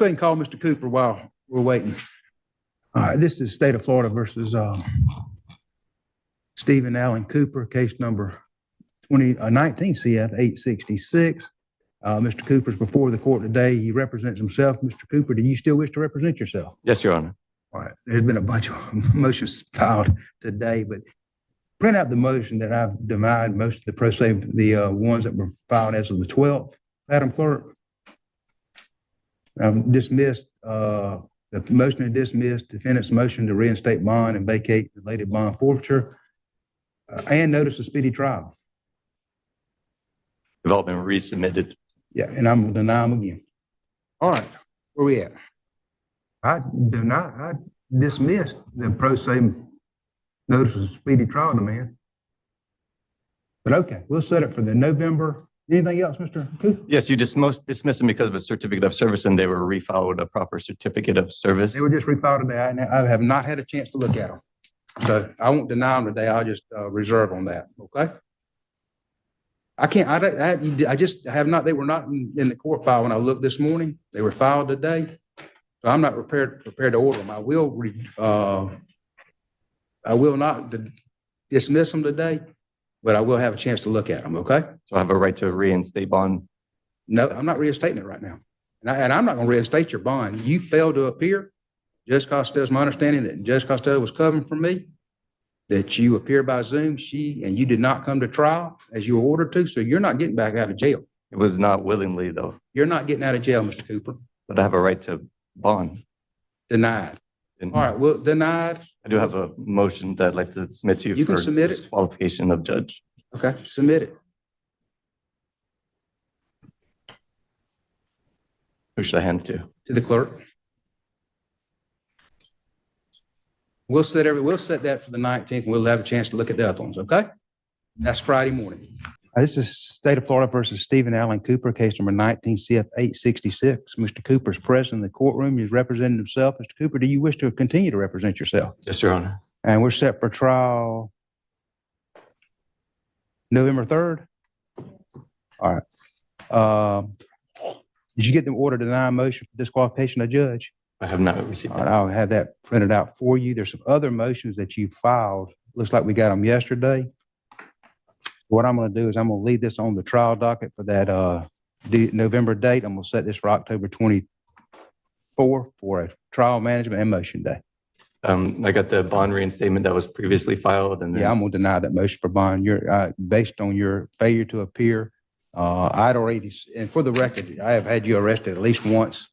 go ahead and call Mr. Cooper while we're waiting. All right, this is State of Florida versus Stephen Allen Cooper, case number 19 CF 866. Mr. Cooper's before the court today. He represents himself. Mr. Cooper, do you still wish to represent yourself? Yes, Your Honor. All right, there's been a bunch of motions filed today, but print out the motion that I've denied, most of the pro se, the ones that were filed as of the 12th. Madam Clerk, dismissed, the motion to dismiss defendant's motion to reinstate bond and vacate related bond forfeiture, and notice of speedy trial. Development resubmitted. Yeah, and I'm gonna deny them again. All right, where we at? I dismissed the pro se notice of speedy trial demand. But okay, we'll set it for the November. Anything else, Mr. Cooper? Yes, you dismissed them because of a certificate of service, and they were refiled with a proper certificate of service. They were just refiled today, and I have not had a chance to look at them. So I won't deny them today. I'll just reserve on that. Okay. I can't. I just have not. They were not in the court file when I looked this morning. They were filed today, so I'm not prepared to order them. I will not dismiss them today, but I will have a chance to look at them. Okay. So I have a right to reinstate bond. No, I'm not reinstating it right now, and I'm not going to reinstate your bond. You failed to appear. Judge Costello, my understanding that Judge Costello was covering for me, that you appear by Zoom, and you did not come to trial as you were ordered to, so you're not getting back out of jail. It was not willingly, though. You're not getting out of jail, Mr. Cooper. But I have a right to bond. Denied. And all right, well, denied. I do have a motion that I'd like to submit to you. You can submit it. Disqualification of judge. Okay, submit it. Who should I hand it to? To the clerk. We'll set that for the 19th. We'll have a chance to look at the other ones, okay? That's Friday morning. This is State of Florida versus Stephen Allen Cooper, case number 19 CF 866. Mr. Cooper is present in the courtroom. He's representing himself. Mr. Cooper, do you wish to continue to represent yourself? Yes, Your Honor. And we're set for trial November 3rd. All right. Did you get the order to deny motion for disqualification of judge? I have not received that. I'll have that printed out for you. There's some other motions that you filed. Looks like we got them yesterday. What I'm going to do is I'm going to leave this on the trial docket for that November date. I'm going to set this for October 24 for a trial management and motion day. I got the bond reinstatement that was previously filed, and then yeah, I'm going to deny that motion for bond. You're based on your failure to appear. I'd already, and for the record, I have had you arrested at least once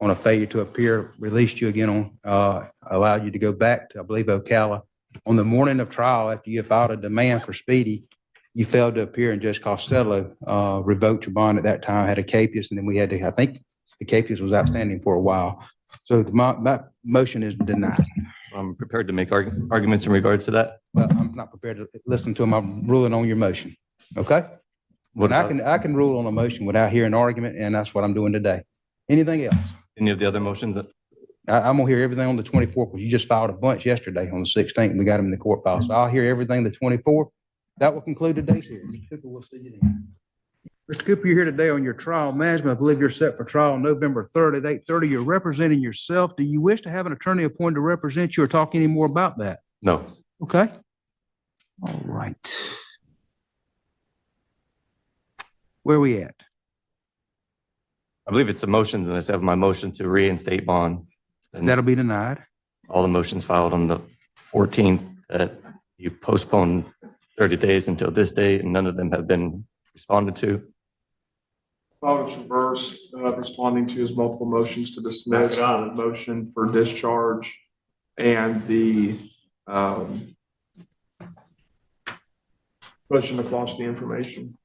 on a failure to appear, released you again on, allowed you to go back to, I believe, Ocala. On the morning of trial, after you filed a demand for speedy, you failed to appear, and Judge Costello revoked your bond at that time, had a capias, and then we had to, I think the capias was outstanding for a while. So my motion is denied. I'm prepared to make arguments in regards to that. But I'm not prepared to listen to them. I'm ruling on your motion. Okay? But I can rule on a motion without hearing argument, and that's what I'm doing today. Anything else? Any of the other motions? I'm gonna hear everything on the 24th, because you just filed a bunch yesterday on the 16th, and we got them in the court file. So I'll hear everything the 24th. That will conclude today's hearing. Mr. Cooper, we'll see you then. Mr. Cooper, you're here today on your trial management. I believe you're set for trial November 3rd at 8:30. You're representing yourself. Do you wish to have an attorney appointed to represent you or talk any more about that? No. Okay. All right. Where are we at? I believe it's the motions, and I have my motion to reinstate bond. And that'll be denied. All the motions filed on the 14th that you postponed 30 days until this date, and none of them have been responded to. Filed a traverse responding to his multiple motions to dismiss, motion for discharge, and the motion to quash the information.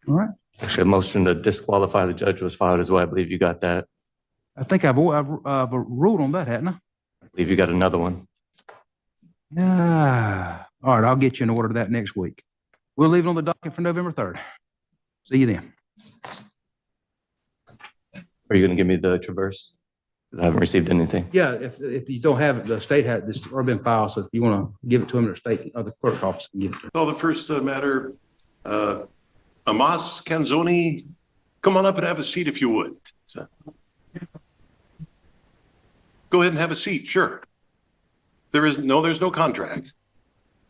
All right. Actually, a motion to disqualify the judge was filed as well. I believe you got that. I think I've ruled on that, hadn't I? I believe you got another one. Yeah. All right, I'll get you an order of that next week. We'll leave it on the docket for November 3rd. See you then. Are you going to give me the traverse? I haven't received anything. Yeah, if you don't have it, the state had this already been filed. So if you want to give it to them, or state or the clerk office can give it to them. Well, the first matter, Amos Canzoni, come on up and have a seat if you would. So. Go ahead and have a seat, sure. There's no contract.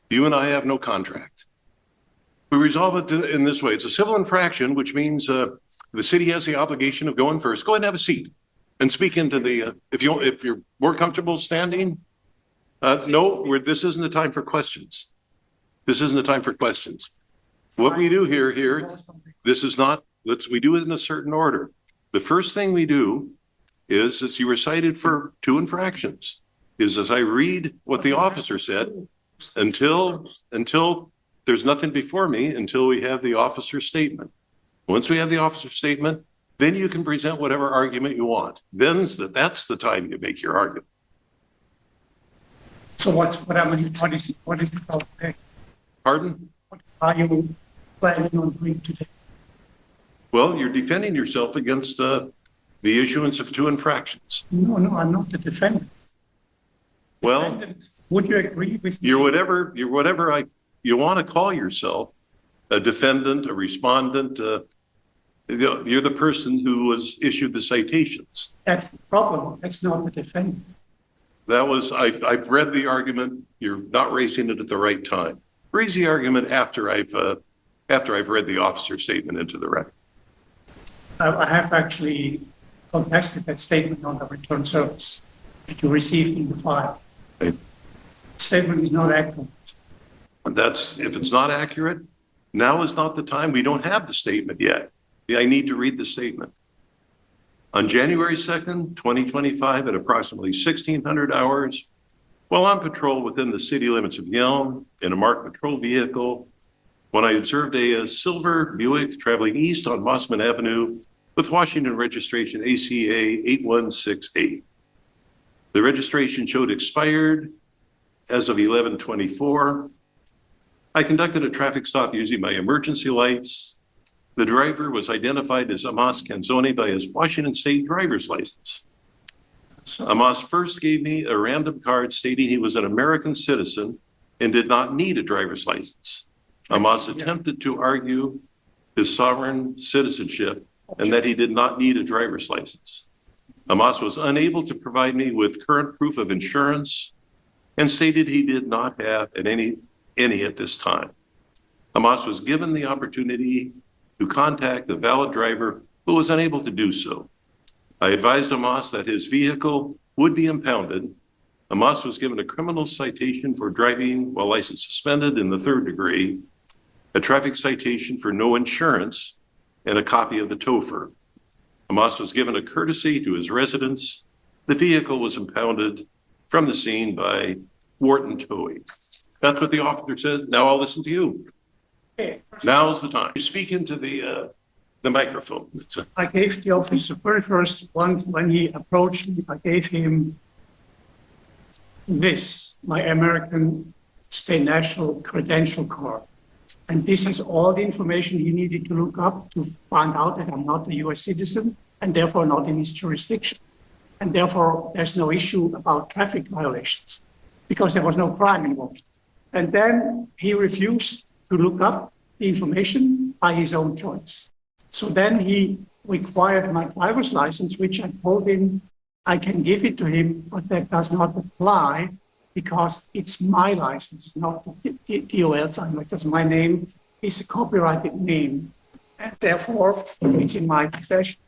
You and I have no contract. We resolve it in this way. It's a civil infraction, which means the city has the obligation of going first. Go ahead and have a seat and speak into the, if you're more comfortable standing. No, this isn't the time for questions. This isn't the time for questions. What we do here, this is not, we do it in a certain order. The first thing we do is, as you were cited for 2 infractions, is as I read what the officer said, until there's nothing before me, until we have the officer's statement. Once we have the officer's statement, then you can present whatever argument you want. That's the time you make your argument. So what is it about today? Pardon? What are you planning on doing today? Well, you're defending yourself against the issuance of 2 infractions. No, I'm not the defendant. Well, Defendant, would you agree with me? you're whatever you want to call yourself, a defendant, a respondent. You're the person who was issued the citations. That's the problem. That's not the defendant. I've read the argument. You're not raising it at the right time. Raise the argument after I've read the officer's statement into the record. I have actually contested that statement on the return service that you received in the file. Right. The statement is not accurate. If it's not accurate, now is not the time. We don't have the statement yet. I need to read the statement. On January 2nd, 2025, at approximately 1600 hours, while on patrol within the city limits of Yelm in a marked patrol vehicle, when I observed a silver Buick traveling east on Mossman Avenue with Washington registration ACA 8168. The registration showed expired as of 11/24. I conducted a traffic stop using my emergency lights. The driver was identified as Amos Canzoni by his Washington State driver's license. Amos first gave me a random card stating he was an American citizen and did not need a driver's license. Amos attempted to argue his sovereign citizenship and that he did not need a driver's license. Amos was unable to provide me with current proof of insurance and stated he did not have any at this time. Amos was given the opportunity to contact the valid driver, but was unable to do so. I advised Amos that his vehicle would be impounded. Amos was given a criminal citation for driving while license suspended in the 3rd degree, a traffic citation for no insurance, and a copy of the TOFR. Amos was given a courtesy to his residence. The vehicle was impounded from the scene by Wharton Towing. That's what the officer said. Now I'll listen to you. Okay. Now's the time. You speak into the microphone. I gave the officer very first once when he approached me, I gave him this, my American State National Credential Card. And this is all the information he needed to look up to find out that I'm not a US citizen and therefore not in his jurisdiction. And therefore, there's no issue about traffic violations because there was no crime involved. And then he refused to look up the information by his own choice. So then he required my driver's license, which I told him I can give it to him, but that does not apply because it's my license, it's not the DOL's, because my name is a copyrighted name, and therefore it's in my possession.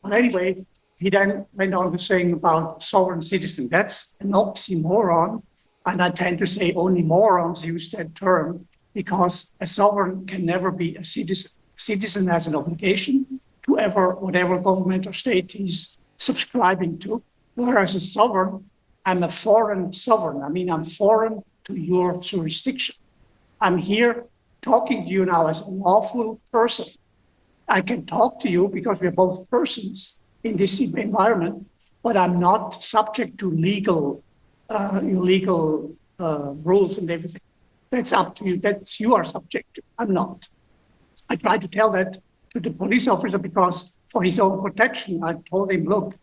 But anyway, he then went on to saying about sovereign citizen. That's an oxymoron, and I tend to say only morons use that term because a sovereign can never be a citizen. Citizen has an obligation to whatever government or state he's subscribing to, whereas a sovereign, I'm a foreign sovereign. I mean, I'm foreign to your jurisdiction. I'm here talking to you now as a lawful person. I can talk to you because we're both persons in this environment, but I'm not subject to legal rules and everything. That's up to you. That's you are subject to. I'm not. I tried to tell that to the police officer because for his own protection, I told him, look,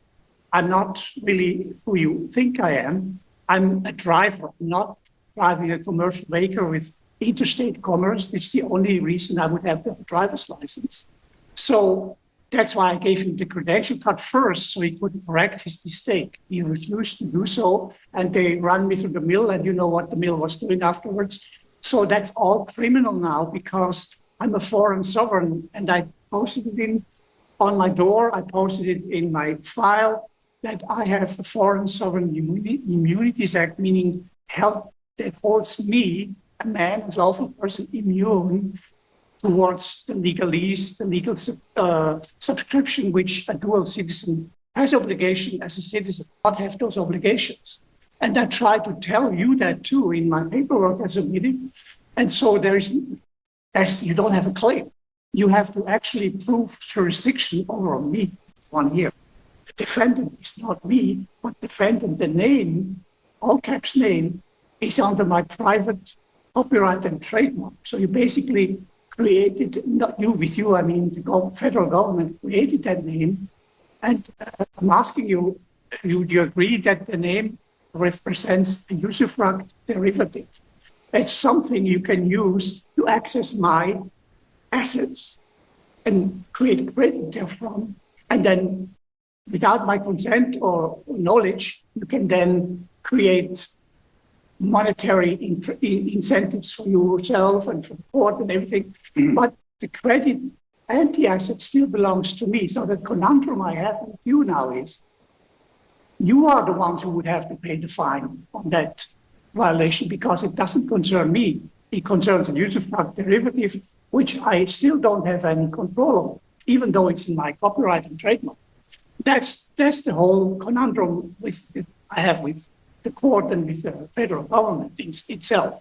I'm not really who you think I am. I'm a driver, not driving a commercial vehicle with interstate commerce. It's the only reason I would have a driver's license. So That's why I gave him the credential card first, so he could correct his mistake. He refused to do so, and they ran me through the mill, and you know what the mill was doing afterwards. So that's all criminal now because I'm a foreign sovereign, and I posted it on my door. I posted it in my file that I have the Foreign Sovereign Immunities Act, meaning help that holds me, a man, a lawful person, immune towards the legalese, the legal subscription, which a dual citizen has obligation as a citizen, not have those obligations. And I try to tell you that too in my paperwork I submitted. And so you don't have a claim. You have to actually prove jurisdiction over me 1 year. The defendant is not me, but defendant, the name, all caps name, is under my private copyright and trademark. So you basically created, not you with you, I mean the federal government created that name. And I'm asking you, do you agree that the name represents a usufruct derivative? It's something you can use to access my assets and create credit therefrom. And then without my consent or knowledge, you can then create monetary incentives for yourself and for the court and everything. But the credit and the asset still belongs to me. So the conundrum I have with you now is you are the ones who would have to pay the fine on that violation because it doesn't concern me. It concerns a usufruct derivative, which I still don't have any control of, even though it's in my copyright and trademark. That's the whole conundrum I have with the court and with the federal government itself.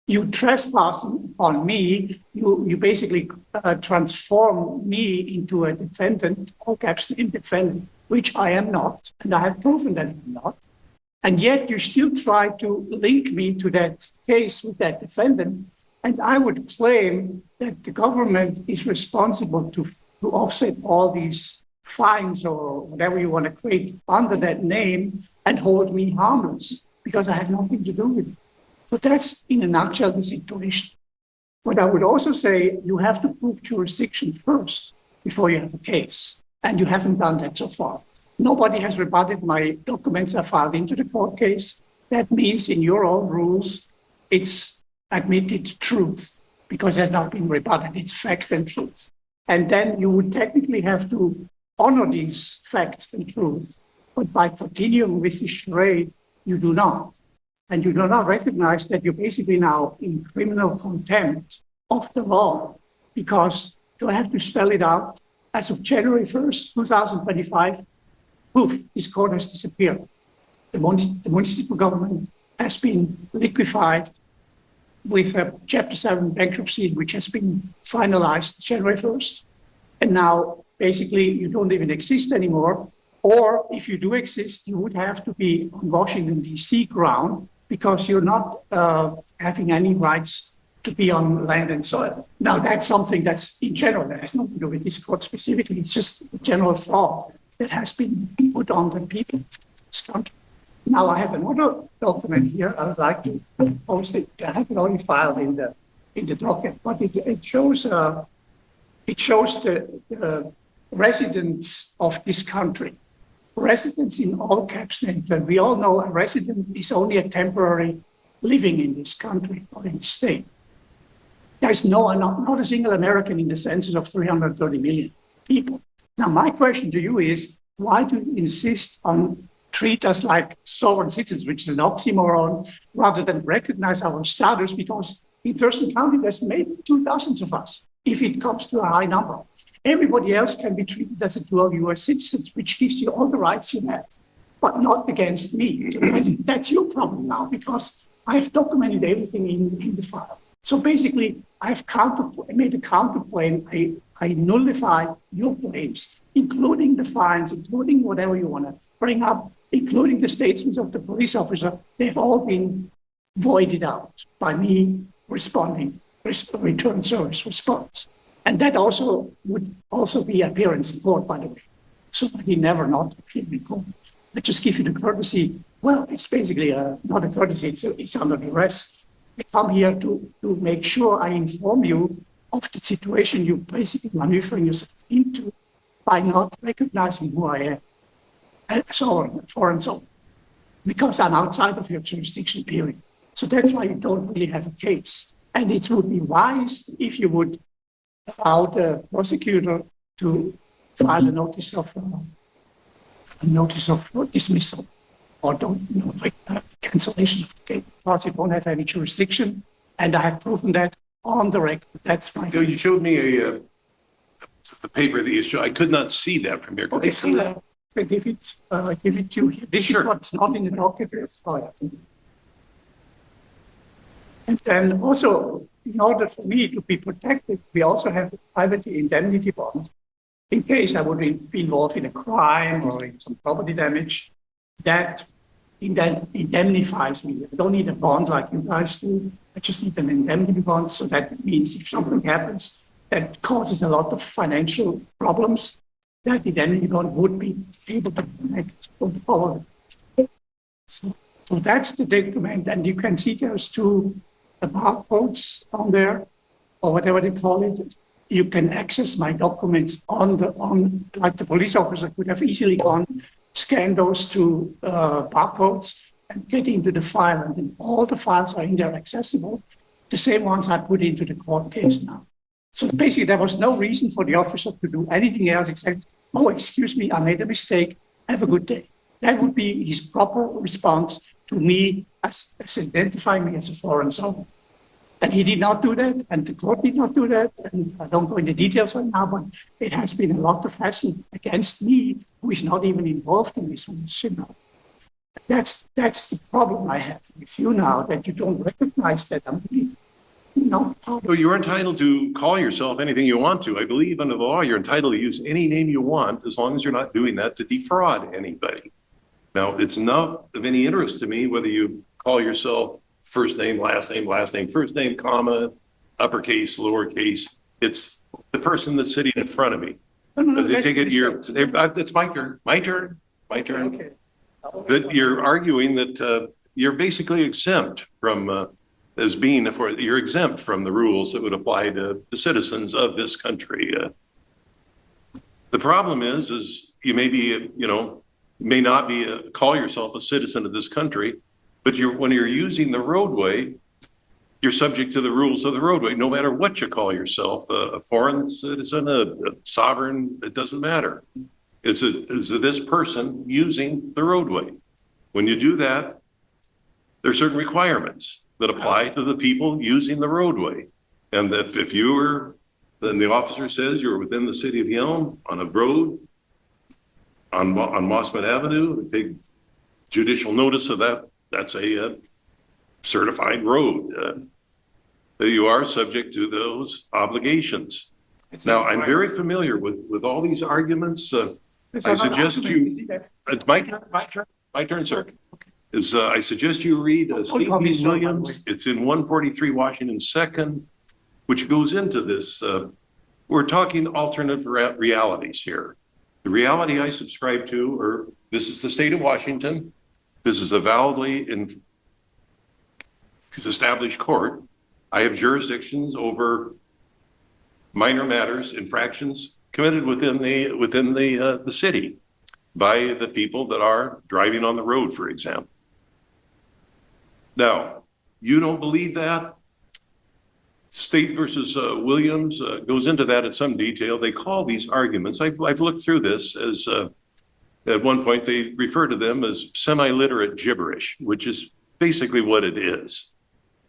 You trespass on me, you basically transform me into a defendant, all caps name defendant, which I am not, and I have proven that I'm not. And yet you still try to link me to that case with that defendant. And I would claim that the government is responsible to offset all these fines or whatever you want to create under that name and hold me harmless because I have nothing to do with it. So that's in a nutshell the situation. But I would also say you have to prove jurisdiction first before you have a case. And you haven't done that so far. Nobody has rebutted my documents I filed into the court case. That means in your own rules, it's admitted truth because it has not been rebutted. It's fact and truth. And then you would technically have to honor these facts and truth. But by continuing with the charade, you do not. And you do not recognize that you're basically now in criminal contempt of the law because do I have to spell it out? As of January 1st, 2025, poof, this court has disappeared. The municipal government has been liquefied with a Chapter 7 bankruptcy, which has been finalized January 1st. And now, basically, you don't even exist anymore. Or if you do exist, you would have to be on Washington, D.C. ground because you're not having any rights to be on land and soil. Now, that's something that's in general, that has nothing to do with this court specifically. It's just a general fraud that has been put on the people of this country. Now, I have another document here. I would like to post it. I have it already filed in the docket, but it shows the residents of this country. Residents in all caps named. We all know a resident is only a temporary living in this country or in the state. There's not a single American in the census of 330 million people. Now, my question to you is, why do you insist on treat us like sovereign citizens, which is an oxymoron, rather than recognize our status? Because in Thurston County, there's maybe 2,000 of us, if it comes to a high number. Everybody else can be treated as a dual U.S. citizen, which gives you all the rights you have, but not against me. So that's your problem now, because I have documented everything in the file. So basically, I made a counterclaim. I nullified your claims, including the fines, including whatever you want to bring up, including the statements of the police officer. They've all been voided out by me responding, return service response. And that also would also be appearance in court, by the way. So he never not appeared in court. I just give you the courtesy. Well, it's basically not a courtesy, it's under duress. I come here to make sure I inform you of the situation you're basically maneuvering yourself into by not recognizing who I am as a foreign soul, because I'm outside of your jurisdiction period. So that's why you don't really have a case. And it would be wise if you would allow the prosecutor to file a notice of dismissal or cancellation of the case, because you don't have any jurisdiction. And I have proven that on the record. That's my. You showed me the paper that you showed. I could not see that from here. Could I see that? I give it to you here. This Sure. is what's not in the document. And then also, in order for me to be protected, we also have a private indemnity bond. In case I would be involved in a crime or in some property damage, that indemnifies me. I don't need a bond like you guys do. I just need an indemnity bond. So that means if something happens that causes a lot of financial problems, that indemnity bond would be able to connect on the power. So that's the document. And you can see there's two barcodes on there, or whatever they call it. You can access my documents like the police officer could have easily gone, scan those two barcodes and get into the file. And then all the files are in there accessible, the same ones I put into the court case now. So basically, there was no reason for the officer to do anything else except, oh, excuse me, I made a mistake. Have a good day. That would be his proper response to me as identifying me as a foreign sovereign. And he did not do that, and the court did not do that. And I don't go into details right now, but it has been a lot of hassle against me, who is not even involved in this one. That's the problem I have with you now, that you don't recognize that I'm really, Well, you're entitled to call yourself anything you want to. I believe under the law, you're entitled to use any name you want, as long as you're not doing that to defraud anybody. Now, it's not of any interest to me whether you call yourself first name, last name, first name, comma, uppercase, lowercase. It's the person that's sitting in front of me. It's my turn. Okay. That you're arguing that you're basically exempt from you're exempt from the rules that would apply to the citizens of this country. The problem is you may be, may not be call yourself a citizen of this country, but when you're using the roadway, you're subject to the rules of the roadway, no matter what you call yourself, a foreign citizen, a sovereign, it doesn't matter. Is this person using the roadway? When you do that, there are certain requirements that apply to the people using the roadway. And that if you were, then the officer says you're within the city of Yelm on a road on Mossman Avenue, take judicial notice of that. That's a certified road. You are subject to those obligations. Now, I'm very familiar with all these arguments. I suggest you, it's my turn, sir. I suggest you read State v. Williams. It's in 143 Washington 2nd, which goes into this. We're talking alternative realities here. The reality I subscribe to, this is the state of Washington. This is a validly established court. I have jurisdictions over minor matters, infractions committed within the city by the people that are driving on the road, for example. Now, you don't believe that? State versus Williams goes into that in some detail. They call these arguments, I've looked through this as, at one point they refer to them as semi-literate gibberish, which is basically what it is.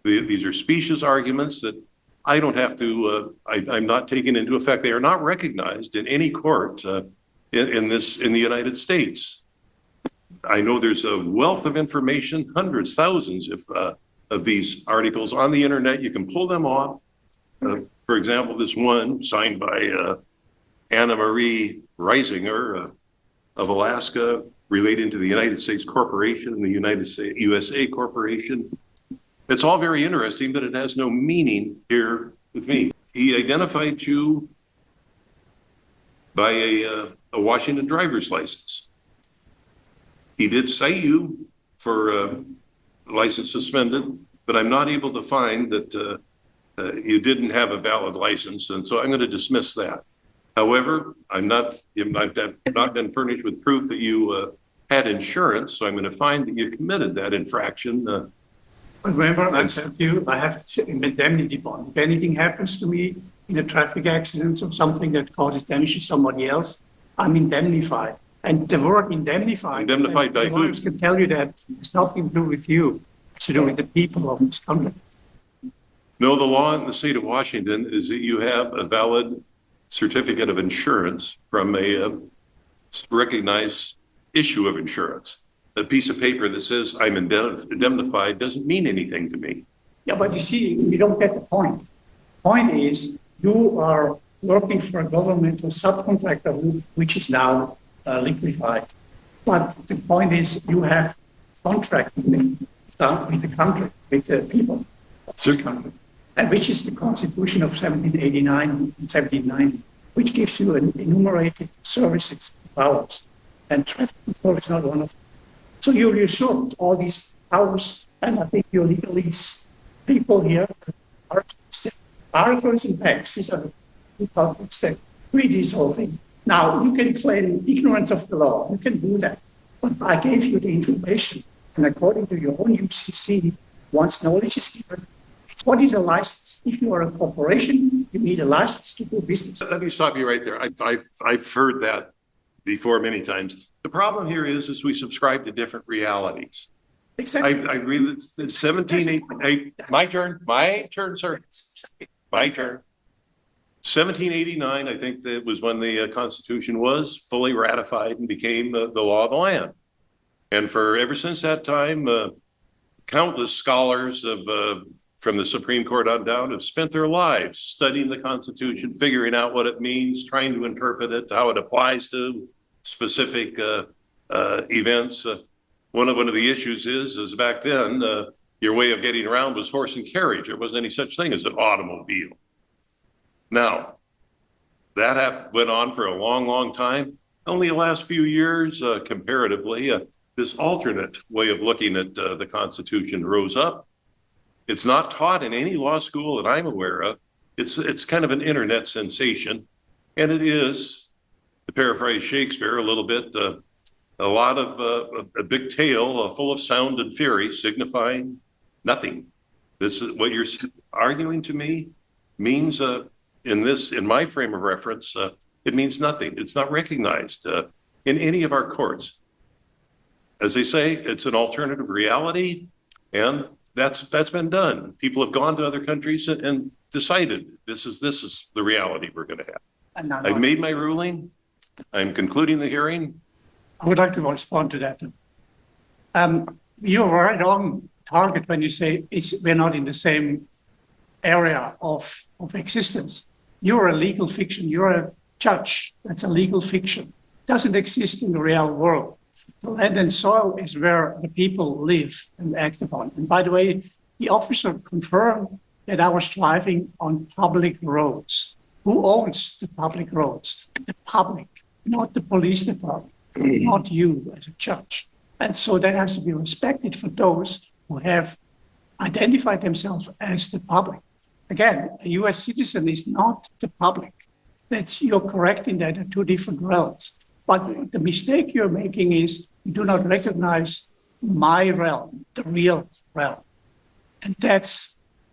These are specious arguments that I don't have to, I'm not taking into effect. They are not recognized in any court in the United States. I know there's a wealth of information, hundreds, thousands of these articles on the internet. You can pull them off. For example, this one signed by Anna Marie Reisinger of Alaska, relating to the United States Corporation and the USA Corporation. It's all very interesting, but it has no meaning here with me. He identified you by a Washington driver's license. He did cite you for license suspended, but I'm not able to find that you didn't have a valid license, and so I'm going to dismiss that. However, I've not been furnished with proof that you had insurance, so I'm going to find that you committed that infraction. But remember, I said to you, I have an indemnity bond. If anything happens to me in a traffic accident or something that causes damage to somebody else, I'm indemnified. And the word indemnified. Indemnified by the who? lawyers can tell you that it's nothing to do with you. It's to do with the people of this country. No, the law in the state of Washington is that you have a valid certificate of insurance from a recognized issue of insurance. A piece of paper that says I'm indemnified doesn't mean anything to me. Yeah, but you see, you don't get the point. Point is, you are working for a governmental subcontractor, which is now liquefied. But the point is, you have contract with the country, with the people of this country, and which is the Constitution of 1789 and 1790, which gives you an enumerated services powers, and traffic control is not one of them. So you're reassured all these powers, and I think your legalese people here are articles and facts. These are the topics that read this whole thing. Now, you can claim ignorance of the law. You can do that. But I gave you the information, and according to your own UCC, once knowledge is given, what is a license? If you are a corporation, you need a license to do business. Let me stop you right there. I've heard that before many times. The problem here is we subscribe to different realities. Exactly. I agree that 1788, my turn, sir. My turn. 1789, I think that was when the Constitution was fully ratified and became the law of the land. And for ever since that time, countless scholars from the Supreme Court on down have spent their lives studying the Constitution, figuring out what it means, trying to interpret it, how it applies to specific events. One of the issues is back then, your way of getting around was horse and carriage. There wasn't any such thing as an automobile. Now, that went on for a long, long time. Only the last few years, comparatively, this alternate way of looking at the Constitution rose up. It's not taught in any law school that I'm aware of. It's kind of an internet sensation, and it is, to paraphrase Shakespeare a little bit, a lot of a big tale full of sound and fury, signifying nothing. This is what you're arguing to me means. In my frame of reference, it means nothing. It's not recognized in any of our courts. As they say, it's an alternative reality, and that's been done. People have gone to other countries and decided this is the reality we're going to have. I've made my ruling. I'm concluding the hearing. I would like to respond to that. You're right on target when you say we're not in the same area of existence. You're a legal fiction. You're a judge. That's a legal fiction. It doesn't exist in the real world. The land and soil is where the people live and act upon. And by the way, the officer confirmed that I was driving on public roads. Who owns the public roads? The public, not the police department, not you as a judge. And so that has to be respected for those who have identified themselves as the public. Again, a US citizen is not the public. You're correct in that, they're two different realms. But the mistake you're making is you do not recognize my realm, the real realm. And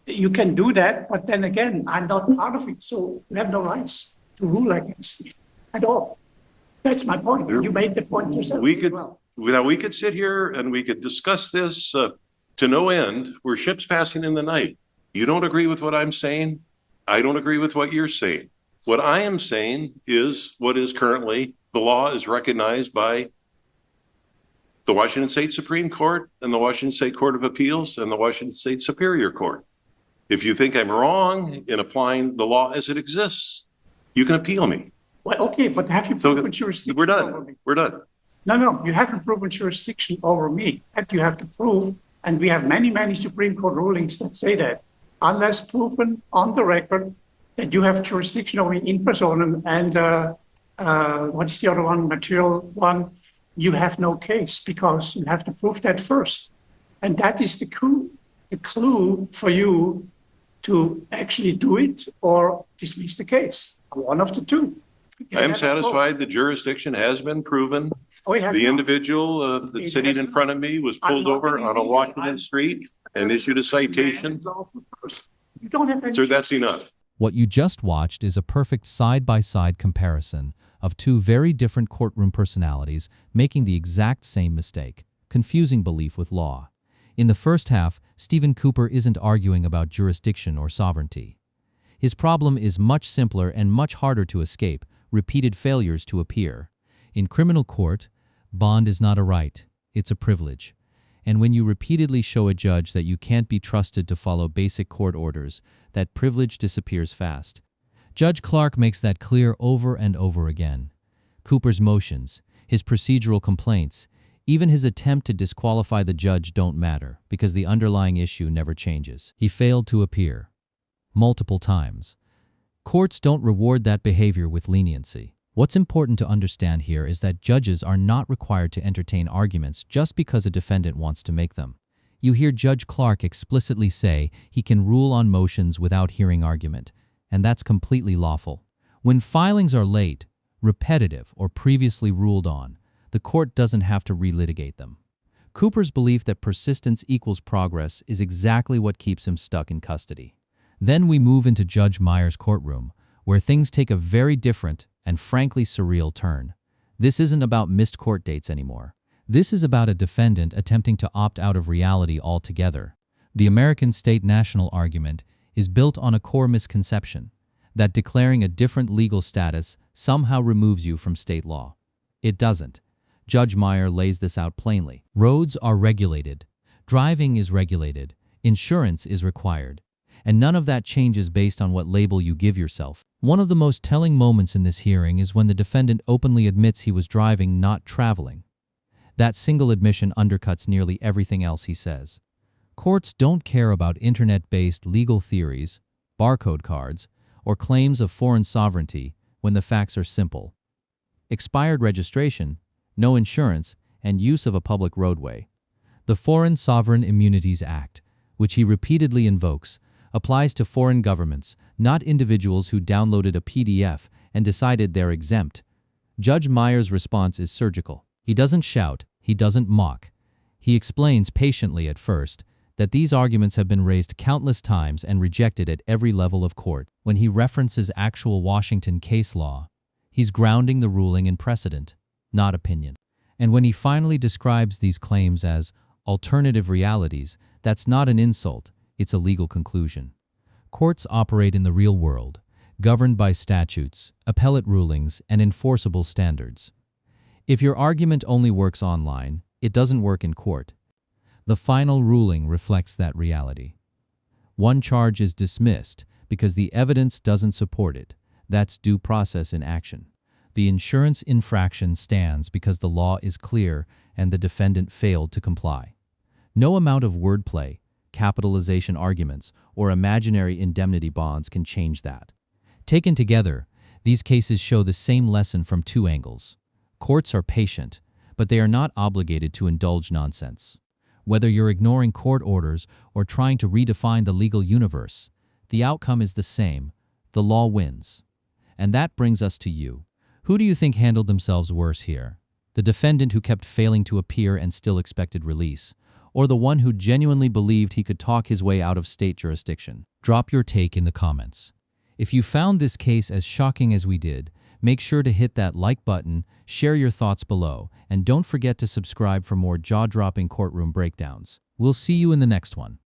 you can do that, but then again, I'm not part of it. So you have no rights to rule against me at all. That's my point. You made the point yourself. We could sit here and we could discuss this to no end. We're ships passing in the night. You don't agree with what I'm saying. I don't agree with what you're saying. What I am saying is what is currently the law is recognized by the Washington State Supreme Court and the Washington State Court of Appeals and the Washington State Superior Court. If you think I'm wrong in applying the law as it exists, you can appeal me. Well, okay, but have you proven jurisdiction We're done. over me? We're done. No, you haven't proven jurisdiction over me. That you have to prove, and we have many, many Supreme Court rulings that say that. Unless proven on the record that you have jurisdiction over in personam and what's the other one, material one, you have no case because you have to prove that first. And that is the clue for you to actually do it or dismiss the case. One of the two. can I am have a vote. satisfied the jurisdiction has been proven. Oh, it has The not. individual It that's sitting has in not. front of me was I'm pulled not over on a illegal. Washington I'm- Street and issued a citation. You don't have any. Sir, that's enough. What you just watched is a perfect side-by-side comparison of two very different courtroom personalities making the exact same mistake, confusing belief with law. In the first half, Stephen Cooper isn't arguing about jurisdiction or sovereignty. His problem is much simpler and much harder to escape: repeated failures to appear. In criminal court, bond is not a right, it's a privilege. And when you repeatedly show a judge that you can't be trusted to follow basic court orders, that privilege disappears fast. Judge Clark makes that clear over and over again. Cooper's motions, his procedural complaints, even his attempt to disqualify the judge don't matter because the underlying issue never changes. He failed to appear. Multiple times. Courts don't reward that behavior with leniency. What's important to understand here is that judges are not required to entertain arguments just because a defendant wants to make them. You hear Judge Clark explicitly say he can rule on motions without hearing argument, and that's completely lawful. When filings are late, repetitive, or previously ruled on, the court doesn't have to relitigate them. Cooper's belief that persistence equals progress is exactly what keeps him stuck in custody. Then we move into Judge Meyer's courtroom, where things take a very different and frankly surreal turn. This isn't about missed court dates anymore. This is about a defendant attempting to opt out of reality altogether. The American state-national argument is built on a core misconception that declaring a different legal status somehow removes you from state law. It doesn't. Judge Meyer lays this out plainly. Roads are regulated. Driving is regulated. Insurance is required. And none of that changes based on what label you give yourself. One of the most telling moments in this hearing is when the defendant openly admits he was driving, not traveling. That single admission undercuts nearly everything else he says. Courts don't care about internet-based legal theories, barcode cards, or claims of foreign sovereignty when the facts are simple. Expired registration, no insurance, and use of a public roadway. The Foreign Sovereign Immunities Act, which he repeatedly invokes, applies to foreign governments, not individuals who downloaded a PDF and decided they're exempt. Judge Meyer's response is surgical. He doesn't shout, he doesn't mock. He explains patiently at first that these arguments have been raised countless times and rejected at every level of court. When he references actual Washington case law, he's grounding the ruling in precedent, not opinion. And when he finally describes these claims as alternative realities, that's not an insult, it's a legal conclusion. Courts operate in the real world, governed by statutes, appellate rulings, and enforceable standards. If your argument only works online, it doesn't work in court. The final ruling reflects that reality. One charge is dismissed because the evidence doesn't support it. That's due process in action. The insurance infraction stands because the law is clear and the defendant failed to comply. No amount of wordplay, capitalization arguments, or imaginary indemnity bonds can change that. Taken together, these cases show the same lesson from two angles. Courts are patient, but they are not obligated to indulge nonsense. Whether you're ignoring court orders or trying to redefine the legal universe, the outcome is the same. The law wins. And that brings us to you. Who do you think handled themselves worse here? The defendant who kept failing to appear and still expected release, or the one who genuinely believed he could talk his way out of state jurisdiction? Drop your take in the comments. If you found this case as shocking as we did, make sure to hit that like button, share your thoughts below, and don't forget to subscribe for more jaw-dropping courtroom breakdowns. We'll see you in the next one.